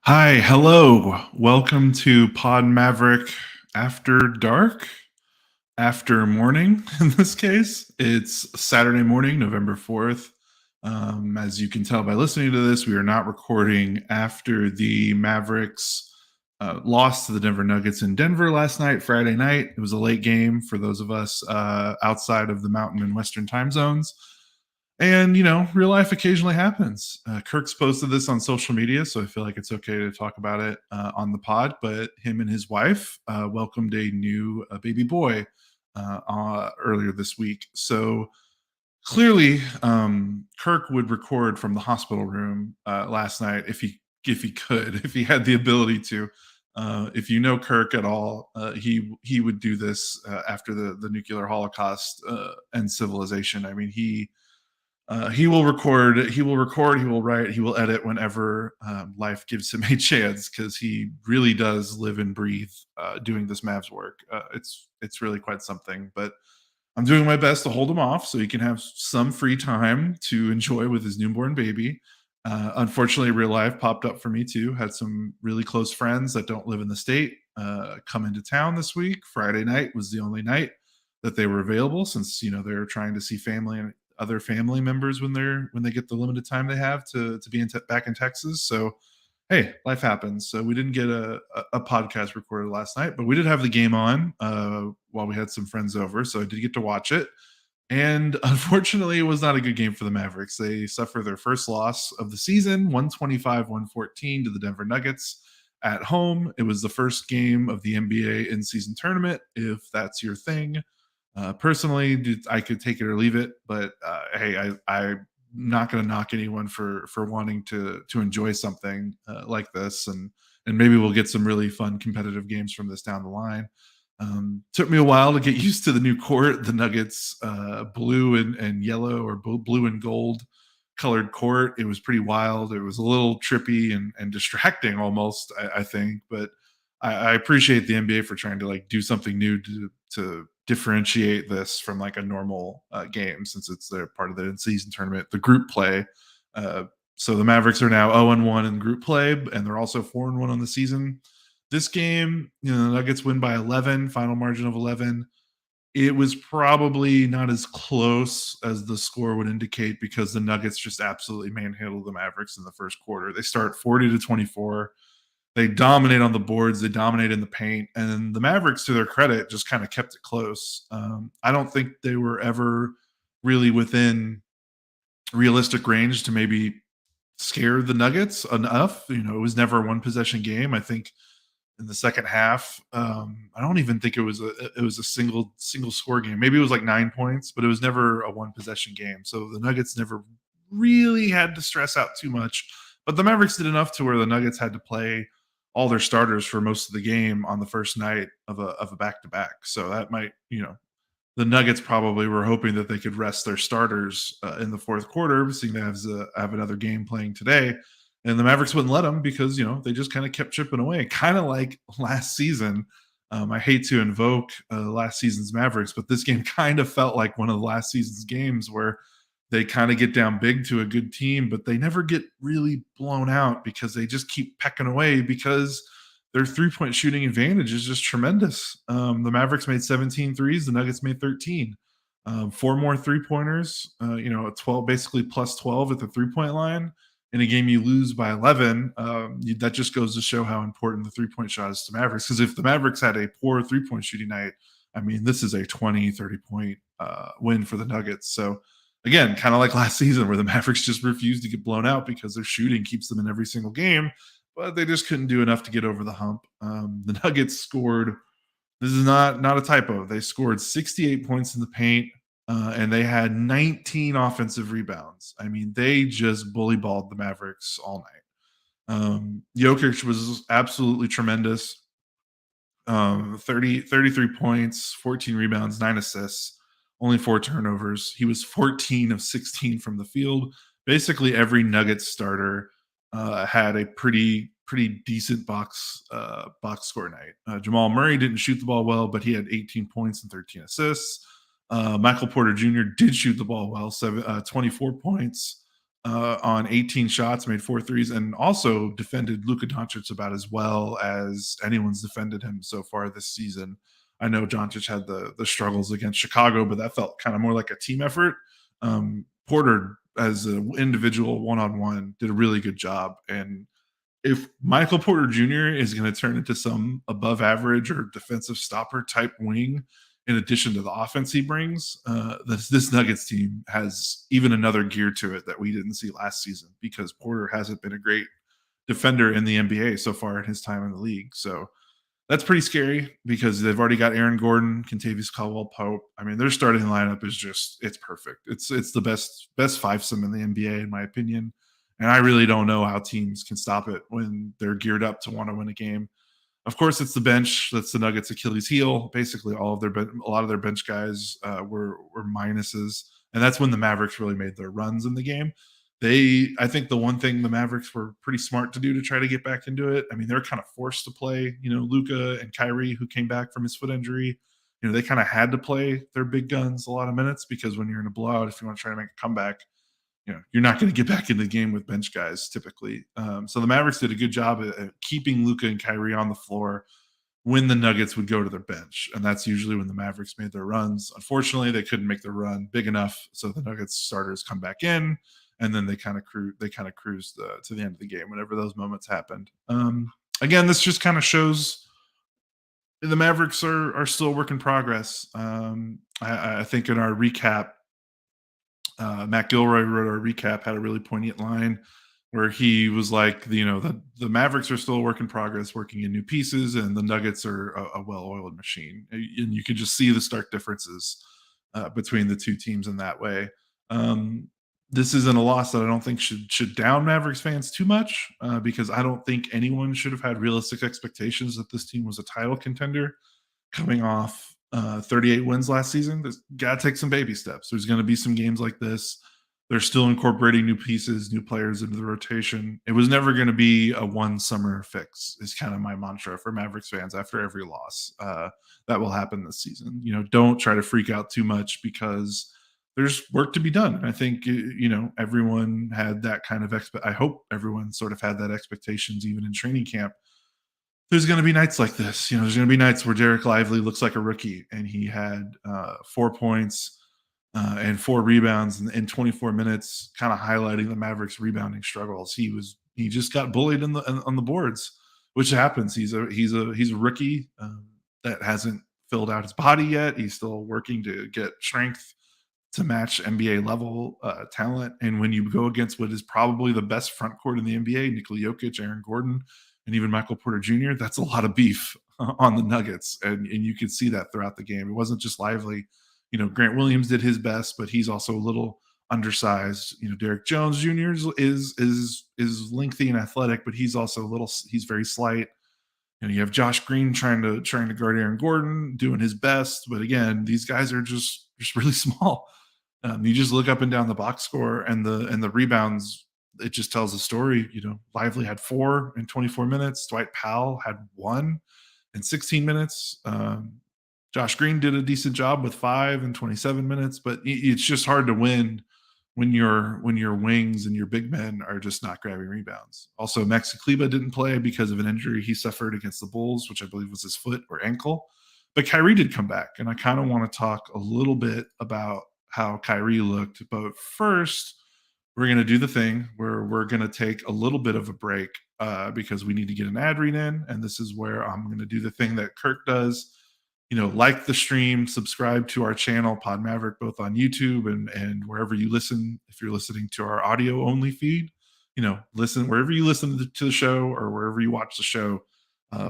Hi, hello. Welcome to Pod Maverick After Dark, after morning in this case. It's Saturday morning, November 4th. As you can tell by listening to this, we are not recording after the Mavericks lost to the Denver Nuggets in Denver last night, Friday night. It was a late game for those of us outside of the Mountain and Western time zones. And, real life occasionally happens. Kirk's posted this on social media, so I feel like it's okay to talk about it on the pod. But him and his wife welcomed a new baby boy earlier this week. So clearly, Kirk would record from the hospital room last night if he could, if he had the ability to. If you know Kirk at all, he would do this after the nuclear holocaust and civilization. I mean, he will record. He will record. He will write. He will edit whenever life gives him a chance because he really does live and breathe doing this Mavs work. It's really quite something. But I'm doing my best to hold him off so he can have some free time to enjoy with his newborn baby. Unfortunately, real life popped up for me too. Had some really close friends that don't live in the state come into town this week. Friday night was the only night that they were available since they're trying to see family and other family members when they get the limited time they have to be back in Texas. So hey, life happens. So we didn't get a podcast recorded last night, but we did have the game on while we had some friends over. So I did get to watch it. And unfortunately, it was not a good game for the Mavericks. They suffered their first loss of the season, 125-114 to the Denver Nuggets at home. It was the first game of the NBA in-season tournament, if that's your thing. Personally, I could take it or leave it, but hey, I'm not going to knock anyone for wanting to enjoy something like this, and maybe we'll get some really fun competitive games from this down the line. Took me a while to get used to the new court, the Nuggets blue and yellow or blue and gold colored court. It was pretty wild. It was a little trippy and distracting almost, I think, but I appreciate the NBA for trying to like do something new to differentiate this from like a normal game since it's their part of the in-season tournament, the group play. Uh, so the Mavericks are now 0-1 in group play, and they're also 4-1 on the season. This game, the Nuggets win by 11, final margin of 11. It was probably not as close as the score would indicate because the Nuggets just absolutely manhandled the Mavericks in the first quarter. They start 40-24. They dominate on the boards, they dominate in the paint, and the Mavericks, to their credit, just kind of kept it close. I don't think they were ever really within realistic range to maybe scare the Nuggets enough. It was never a one possession game. I think in the second half, I don't even think it was a single score game. Maybe it was like 9 points, but it was never a one possession game. So the Nuggets never really had to stress out too much. But the Mavericks did enough to where the Nuggets had to play all their starters for most of the game on the first night of a back to back. So that might, the Nuggets probably were hoping that they could rest their starters in the fourth quarter, seeing they have another game playing today. And the Mavericks wouldn't let them because, they just kind of kept chipping away, kind of like last season. I hate to invoke last season's Mavericks, but this game kind of felt like one of the last season's games where they kind of get down big to a good team, but they never get really blown out because they just keep pecking away because their three-point shooting advantage is just tremendous. The Mavericks made 17 threes, the Nuggets made 13. Four more three-pointers, 12, basically plus 12 at the three-point line. In a game you lose by 11, that just goes to show how important the three-point shot is to Mavericks. Because if the Mavericks had a poor three-point shooting night, I mean, this is a 20, 30-point win for the Nuggets. So, again, kind of like last season where the Mavericks just refused to get blown out because their shooting keeps them in every single game, but they just couldn't do enough to get over the hump. The Nuggets scored. This is not a typo. They scored 68 points in the paint, and they had 19 offensive rebounds. I mean, they just bully balled the Mavericks all night. Jokic was absolutely tremendous. 33 points, 14 rebounds, 9 assists, only 4 turnovers. He was 14 of 16 from the field. Basically, every Nuggets starter had a pretty decent box score night. Jamal Murray didn't shoot the ball well, but he had 18 points and 13 assists. Michael Porter Jr. did shoot the ball well, 24 points, on 18 shots, made four threes, and also defended Luka Doncic about as well as anyone's defended him so far this season. I know Doncic had the struggles against Chicago, but that felt kind of more like a team effort. Porter, as an individual one on one, did a really good job. And if Michael Porter Jr. is going to turn into some above average or defensive stopper type wing, in addition to the offense he brings, this Nuggets team has even another gear to it that we didn't see last season because Porter hasn't been a great defender in the NBA so far in his time in the league. So that's pretty scary because they've already got Aaron Gordon, Kentavious Caldwell Pope. I mean, their starting lineup is just it's perfect. It's the best fivesome in the NBA in my opinion. And I really don't know how teams can stop it when they're geared up to want to win a game. Of course, it's the bench that's the Nuggets' Achilles heel. Basically, a lot of their bench guys were minuses, and that's when the Mavericks really made their runs in the game. I think the one thing the Mavericks were pretty smart to do to try to get back into it. I mean, they're kind of forced to play. Luka and Kyrie, who came back from his foot injury, they kind of had to play their big guns a lot of minutes because when you're in a blowout, if you want to try to make a comeback, you're not going to get back in the game with bench guys typically. So the Mavericks did a good job at keeping Luka and Kyrie on the floor when the Nuggets would go to their bench, and that's usually when the Mavericks made their runs. Unfortunately, they couldn't make their run big enough, so the Nuggets starters come back in, and then they kind of cruised to the end of the game whenever those moments happened. Again, this just kind of shows the Mavericks are still a work in progress. I think in our recap, Matt Gilroy wrote our recap, had a really poignant line where he was like, the Mavericks are still a work in progress, working in new pieces, and the Nuggets are a well-oiled machine. And you could just see the stark differences between the two teams in that way. This isn't a loss that I don't think should down Mavericks fans too much because I don't think anyone should have had realistic expectations that this team was a title contender coming off 38 wins last season. There's got to take some baby steps. There's going to be some games like this. They're still incorporating new pieces, new players into the rotation. It was never going to be a one summer fix is kind of my mantra for Mavericks fans after every loss. That will happen this season. Don't try to freak out too much because there's work to be done. I think, everyone had that kind of I hope everyone sort of had that expectations even in training camp. There's going to be nights like this. There's going to be nights where Derek Lively looks like a rookie and he had 4 points and 4 rebounds in 24 minutes, kind of highlighting the Mavericks' rebounding struggles. He just got bullied on the boards, which happens. He's a rookie that hasn't filled out his body yet. He's still working to get strength to match NBA level talent. And when you go against what is probably the best front court in the NBA, Nikola Jokic, Aaron Gordon, and even Michael Porter Jr., that's a lot of beef on the Nuggets. And you could see that throughout the game. It wasn't just Lively. Grant Williams did his best, but he's also a little undersized. Derek Jones Jr. is lengthy and athletic, but he's also he's very slight. You have Josh Green trying to guard Aaron Gordon, doing his best. But again, these guys are just really small. You just look up and down the box score and the rebounds. It just tells a story. Lively had 4 in 24 minutes. Dwight Powell had 1 in 16 minutes. Josh Green did a decent job with 5 in 27 minutes, but it's just hard to win when your wings and your big men are just not grabbing rebounds. Also, Maxi Kleber didn't play because of an injury he suffered against the Bulls, which I believe was his foot or ankle. But Kyrie did come back, and I kind of want to talk a little bit about how Kyrie looked. But first, we're going to do the thing where we're going to take a little bit of a break because we need to get an ad read in, and this is where I'm going to do the thing that Kirk does. Like the stream, subscribe to our channel, Pod Maverick, both on YouTube and wherever you listen. If you're listening to our audio only feed, listen wherever you listen to the show or wherever you watch the show.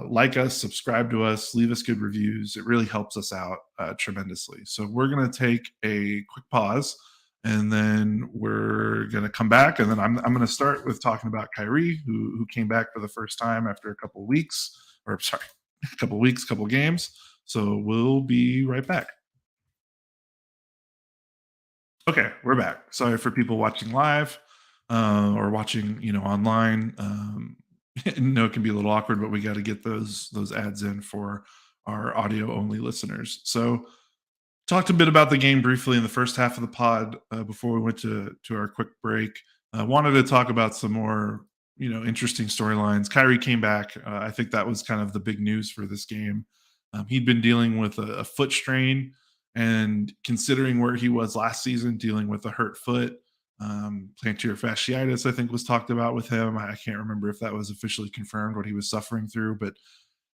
Like us, subscribe to us, leave us good reviews. It really helps us out tremendously. So we're going to take a quick pause and then we're going to come back. And then I'm going to start with talking about Kyrie, who came back for the first time after a couple weeks, couple games. So we'll be right back. Okay, we're back. Sorry for people watching live or watching, online. It can be a little awkward, but we got to get those ads in for our audio only listeners. So talked a bit about the game briefly in the first half of the pod before we went to our quick break. I wanted to talk about some more, interesting storylines. Kyrie came back. I think that was kind of the big news for this game. He'd been dealing with a foot strain, and considering where he was last season, dealing with a hurt foot, plantar fasciitis, I think was talked about with him. I can't remember if that was officially confirmed what he was suffering through, but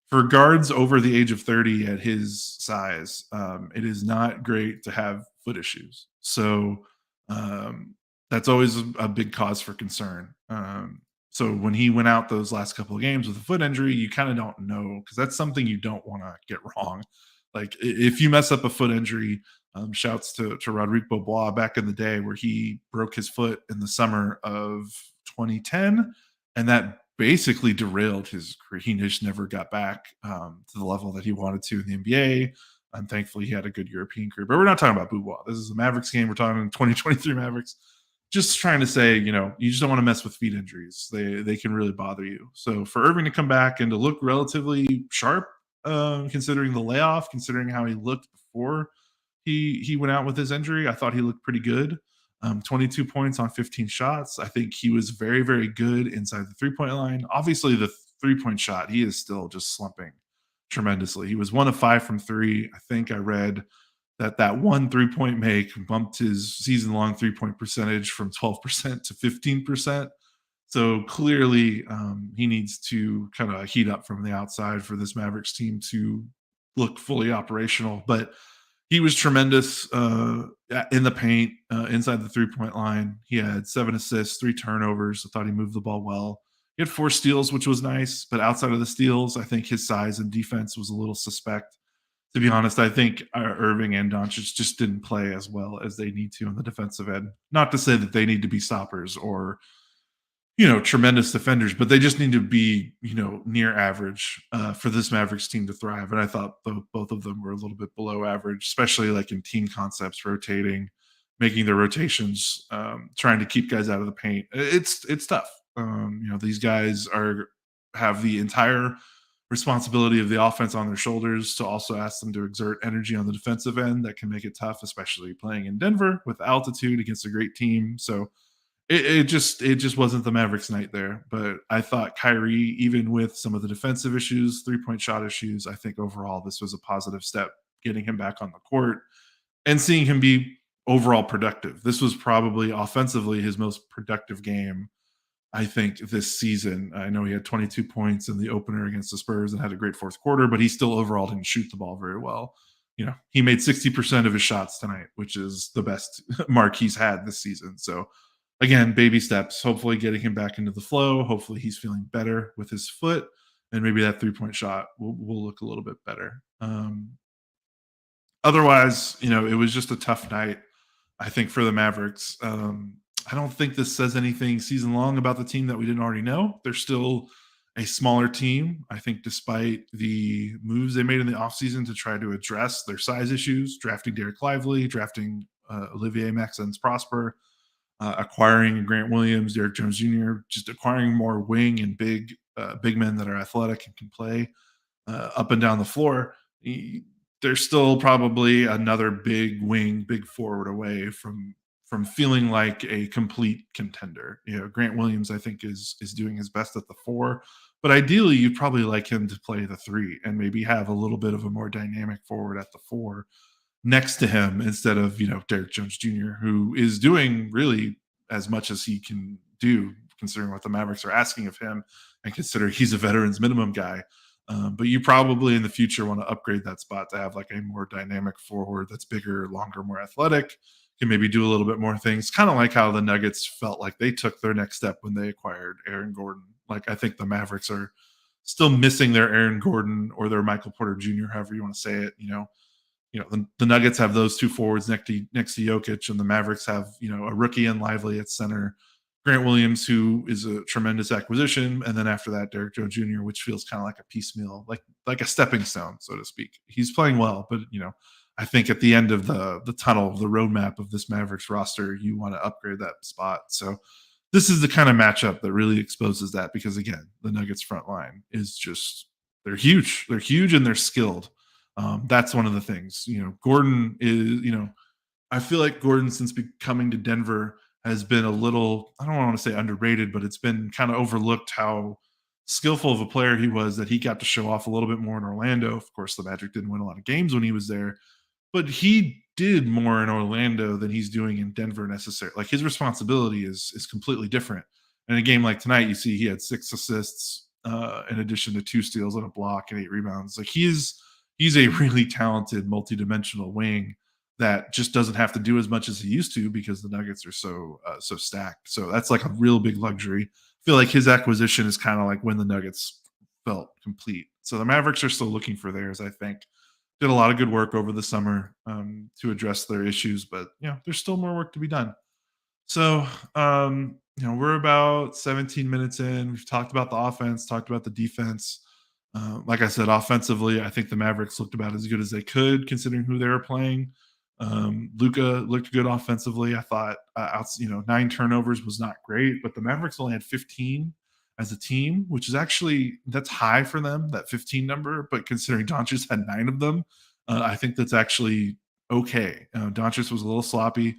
for guards over the age of 30 at his size, it is not great to have foot issues. So um, that's always a big cause for concern. So when he went out those last couple of games with a foot injury, you kind of don't know because that's something you don't want to get wrong. Like if you mess up a foot injury, shouts to Rodrigue Bobois back in the day where he broke his foot in the summer of 2010, and that basically derailed his career. He just never got back to the level that he wanted to in the NBA. And thankfully, he had a good European career. But we're not talking about Bobois. This is a Mavericks game. We're talking 2023 Mavericks. Just trying to say, you just don't want to mess with feet injuries. They can really bother you. So for Irving to come back and to look relatively sharp, considering the layoff, considering how he looked before he went out with his injury, I thought he looked pretty good. 22 points on 15 shots. I think he was very, very good inside the 3-point line. Obviously, the 3-point shot, he is still just slumping tremendously. He was 1 of 5 from three. I think I read that one 3-point make bumped his season long 3-point percentage from 12% to 15%. So clearly, he needs to kind of heat up from the outside for this Mavericks team to look fully operational. But he was tremendous in the paint, inside the 3-point line. He had 7 assists, 3 turnovers. I thought he moved the ball well. He had 4 steals, which was nice. But outside of the steals, I think his size and defense was a little suspect. To be honest, I think Irving and Doncic just didn't play as well as they need to on the defensive end. Not to say that they need to be stoppers or tremendous defenders, but they just need to be, near average for this Mavericks team to thrive. And I thought both of them were a little bit below average, especially like in team concepts, rotating, making their rotations, trying to keep guys out of the paint. It's tough. These guys have the entire responsibility of the offense on their shoulders to also ask them to exert energy on the defensive end. That can make it tough, especially playing in Denver with altitude against a great team. So it just wasn't the Mavericks night there. But I thought Kyrie, even with some of the defensive issues, 3-point shot issues, I think overall this was a positive step, getting him back on the court and seeing him be overall productive. This was probably offensively his most productive game, I think, this season. I know he had 22 points in the opener against the Spurs and had a great fourth quarter, but he still overall didn't shoot the ball very well. He made 60% of his shots tonight, which is the best mark he's had this season. So again, baby steps, hopefully getting him back into the flow. Hopefully he's feeling better with his foot, and maybe that 3-point shot will look a little bit better. Otherwise, it was just a tough night, I think, for the Mavericks. I don't think this says anything season long about the team that we didn't already know. They're still a smaller team, I think, despite the moves they made in the offseason to try to address their size issues, drafting Derek Lively, drafting Olivier Maxence Prosper, acquiring Grant Williams, Derek Jones Jr., just acquiring more wing and big men that are athletic and can play up and down the floor. There's still probably another big wing, big forward away from feeling like a complete contender. Grant Williams, I think, is doing his best at the 4, but ideally you'd probably like him to play the 3 and maybe have a little bit of a more dynamic forward at the 4 next to him instead of Derek Jones Jr., who is doing really as much as he can do considering what the Mavericks are asking of him and consider he's a veterans minimum guy. But you probably in the future want to upgrade that spot to have like a more dynamic forward that's bigger, longer, more athletic, can maybe do a little bit more things. Kind of like how the Nuggets felt like they took their next step when they acquired Aaron Gordon. Like I think the Mavericks are still missing their Aaron Gordon or their Michael Porter Jr., however you want to say it. The Nuggets have those 2 forwards next to Jokic, and the Mavericks have a rookie and Lively at center, Grant Williams, who is a tremendous acquisition, and then after that, Derek Jones Jr., which feels kind of like a piecemeal, like a stepping stone, so to speak. He's playing well, but I think at the end of the tunnel, the roadmap of this Mavericks roster, you want to upgrade that spot. So this is the kind of matchup that really exposes that because again, the Nuggets front line is just they're huge. They're huge and they're skilled. That's one of the things. Gordon is, I feel like Gordon, since coming to Denver, has been a little, I don't want to say underrated, but it's been kind of overlooked how skillful of a player he was, that he got to show off a little bit more in Orlando. Of course, the Magic didn't win a lot of games when he was there, but he did more in Orlando than he's doing in Denver necessarily. Like, his responsibility is completely different. In a game like tonight, you see he had 6 assists, in addition to 2 steals and a block and 8 rebounds. Like, he's a really talented, multidimensional wing that just doesn't have to do as much as he used to because the Nuggets are so stacked. So that's like a real big luxury. I feel like his acquisition is kind of like when the Nuggets felt complete. So the Mavericks are still looking for theirs, I think. Did a lot of good work over the summer, to address their issues, but there's still more work to be done. So, we're about 17 minutes in. We've talked about the offense, talked about the defense. Like I said, offensively, I think the Mavericks looked about as good as they could considering who they were playing. Luca looked good offensively. I thought, 9 turnovers was not great, but the Mavericks only had 15 as a team, which is actually, that's high for them, that 15 number. But considering Doncic had 9 of them, I think that's actually okay. Doncic was a little sloppy,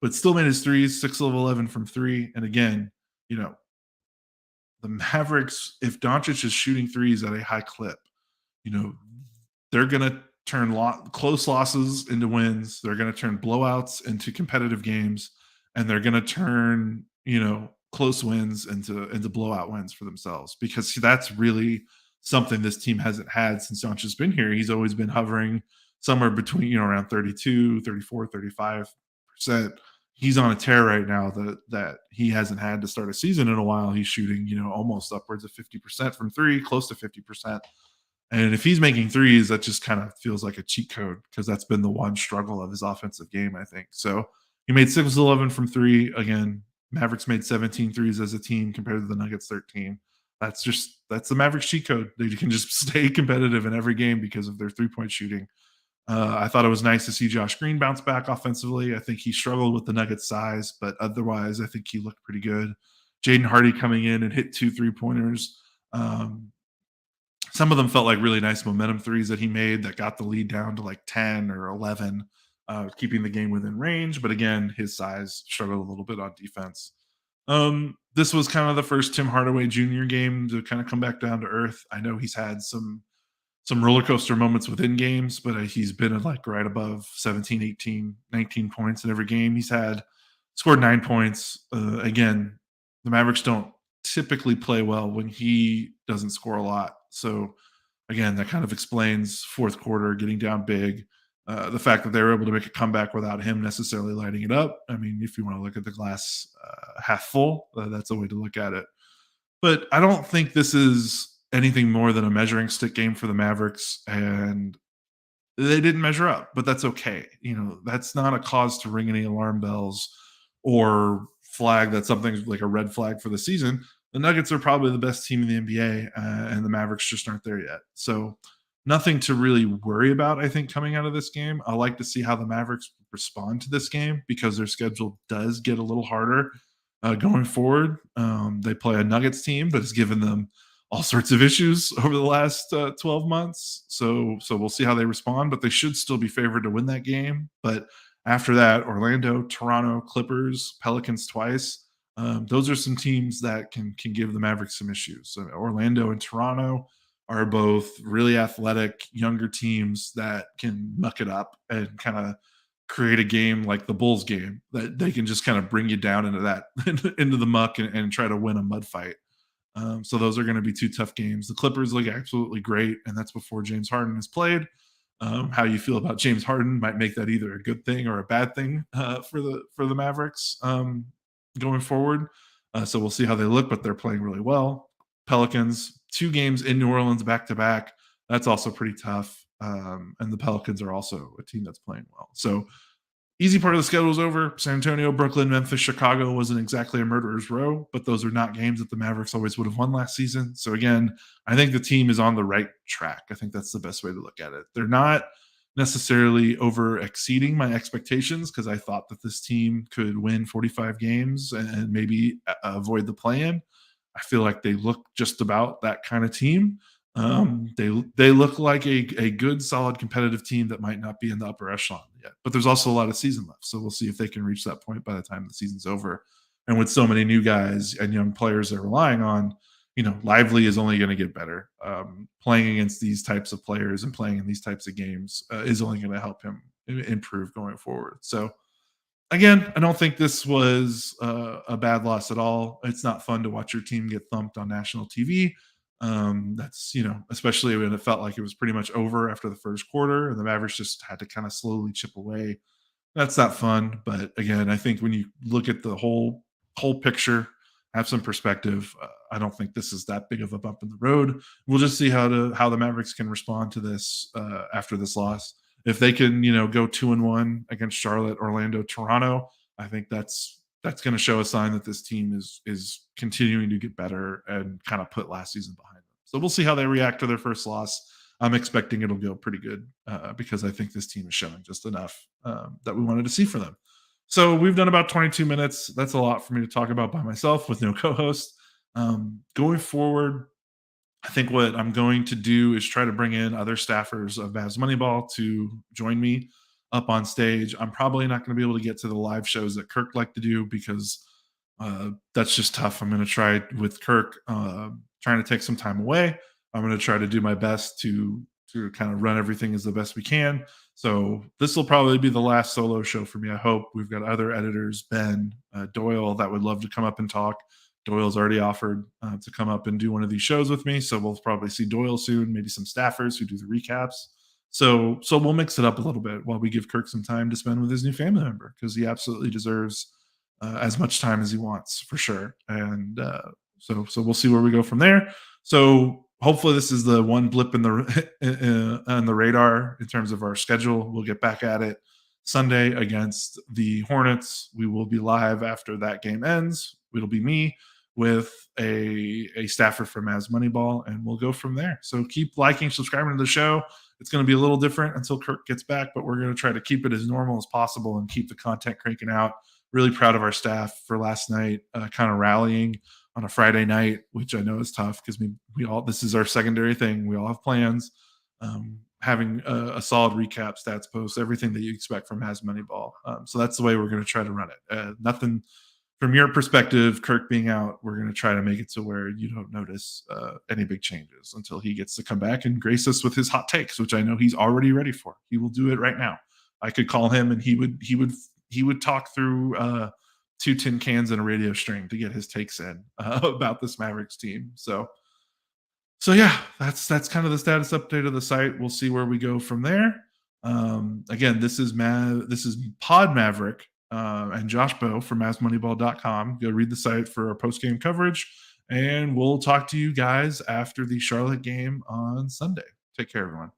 but still made his threes, 6 of 11 from three. And again, you know, the Mavericks, if Doncic is shooting threes at a high clip, you know, they're going to turn close losses into wins. They're going to turn blowouts into competitive games, and they're going to turn, close wins into blowout wins for themselves, because that's really something this team hasn't had since Doncic's been here. He's always been hovering somewhere between, around 32, 34, 35%. He's on a tear right now that he hasn't had to start a season in a while. He's shooting, almost upwards of 50% from three, close to 50%. And if he's making threes, that just kind of feels like a cheat code, because that's been the one struggle of his offensive game, I think. So he made 6 of 11 from three. Again, Mavericks made 17 threes as a team compared to the Nuggets 13. That's the Mavericks cheat code. They can just stay competitive in every game because of their 3-point shooting. I thought it was nice to see Josh Green bounce back offensively. I think he struggled with the Nuggets size, but otherwise, I think he looked pretty good. Jaden Hardy coming in and hit 2 3-pointers. Some of them felt like really nice momentum threes that he made that got the lead down to like 10 or 11, keeping the game within range. But again, his size struggled a little bit on defense. This was kind of the first Tim Hardaway Jr. game to kind of come back down to earth. I know he's had some roller coaster moments within games, but he's been at like right above 17, 18, 19 points in every game he's had. Scored 9 points. Again, the Mavericks don't typically play well when he doesn't score a lot. So again, that kind of explains fourth quarter getting down big. The fact that they were able to make a comeback without him necessarily lighting it up. I mean, if you want to look at the glass half full, that's a way to look at it. But I don't think this is anything more than a measuring stick game for the Mavericks, and they didn't measure up, but that's okay. That's not a cause to ring any alarm bells or flag that something's like a red flag for the season. The Nuggets are probably the best team in the NBA, and the Mavericks just aren't there yet. So nothing to really worry about, I think, coming out of this game. I like to see how the Mavericks respond to this game, because their schedule does get a little harder going forward. They play a Nuggets team that has given them all sorts of issues over the last 12 months. So we'll see how they respond, but they should still be favored to win that game. But after that, Orlando, Toronto, Clippers, Pelicans twice. Those are some teams that can give the Mavericks some issues. So Orlando and Toronto are both really athletic, younger teams that can muck it up and kind of create a game like the Bulls game that they can just kind of bring you down into that into the muck and try to win a mud fight. So those are going to be 2 tough games. The Clippers look absolutely great, and that's before James Harden has played. How you feel about James Harden might make that either a good thing or a bad thing for the Mavericks going forward. So we'll see how they look, but they're playing really well. Pelicans, 2 games in New Orleans back to back. That's also pretty tough. And the Pelicans are also a team that's playing well. So easy part of the schedule is over. San Antonio, Brooklyn, Memphis, Chicago wasn't exactly a murderer's row, but those are not games that the Mavericks always would have won last season. So again, I think the team is on the right track. I think that's the best way to look at it. They're not necessarily over exceeding my expectations, because I thought that this team could win 45 games and maybe avoid the play-in. I feel like they look just about that kind of team. They look like a good, solid, competitive team that might not be in the upper echelon. yet. But there's also a lot of season left, so we'll see if they can reach that point by the time the season's over. And with so many new guys and young players they're relying on, Lively is only going to get better. Playing against these types of players and playing in these types of games is only going to help him improve going forward. So again, I don't think this was a bad loss at all. It's not fun to watch your team get thumped on national TV. That's especially when it felt like it was pretty much over after the first quarter, and the Mavericks just had to kind of slowly chip away. That's not fun. But again, I think when you look at the whole picture, have some perspective. I don't think this is that big of a bump in the road. We'll just see how the Mavericks can respond to this after this loss. If they can, go 2-1 against Charlotte, Orlando, Toronto, I think that's going to show a sign that this team is continuing to get better and kind of put last season behind them. So we'll see how they react to their first loss. I'm expecting it'll go pretty good because I think this team is showing just enough that we wanted to see for them. So we've done about 22 minutes. That's a lot for me to talk about by myself with no co-host. Going forward, I think what I'm going to do is try to bring in other staffers of Mavs Moneyball to join me up on stage. I'm probably not going to be able to get to the live shows that Kirk like to do because that's just tough. I'm going to try with Kirk, trying to take some time away. I'm going to try to do my best to kind of run everything as the best we can. So this will probably be the last solo show for me. I hope we've got other editors, Ben, Doyle, that would love to come up and talk. Doyle's already offered to come up and do one of these shows with me. So we'll probably see Doyle soon, maybe some staffers who do the recaps. So we'll mix it up a little bit while we give Kirk some time to spend with his new family member because he absolutely deserves as much time as he wants for sure. And so we'll see where we go from there. So hopefully this is the one blip in the on the radar in terms of our schedule. We'll get back at it Sunday against the Hornets. We will be live after that game ends. It'll be me with a staffer from Mavs Moneyball, and we'll go from there. So keep liking, subscribing to the show. It's going to be a little different until Kirk gets back, but we're going to try to keep it as normal as possible and keep the content cranking out. Really proud of our staff for last night, kind of rallying on a Friday night, which I know is tough because we all, this is our secondary thing. We all have plans. Having a solid recap, stats post, everything that you expect from Mavs Moneyball. So that's the way we're going to try to run it. Nothing from your perspective, Kirk being out, we're going to try to make it to where you don't notice any big changes until he gets to come back and grace us with his hot takes, which I know he's already ready for. He will do it right now. I could call him and he would talk through 2 tin cans and a radio string to get his takes in about this Mavericks team. So yeah, that's kind of the status update of the site. We'll see where we go from there. Again, this is Pod Maverick and Josh Bowe from MavsMoneyball.com. Go read the site for our post-game coverage, and we'll talk to you guys after the Charlotte game on Sunday. Take care, everyone.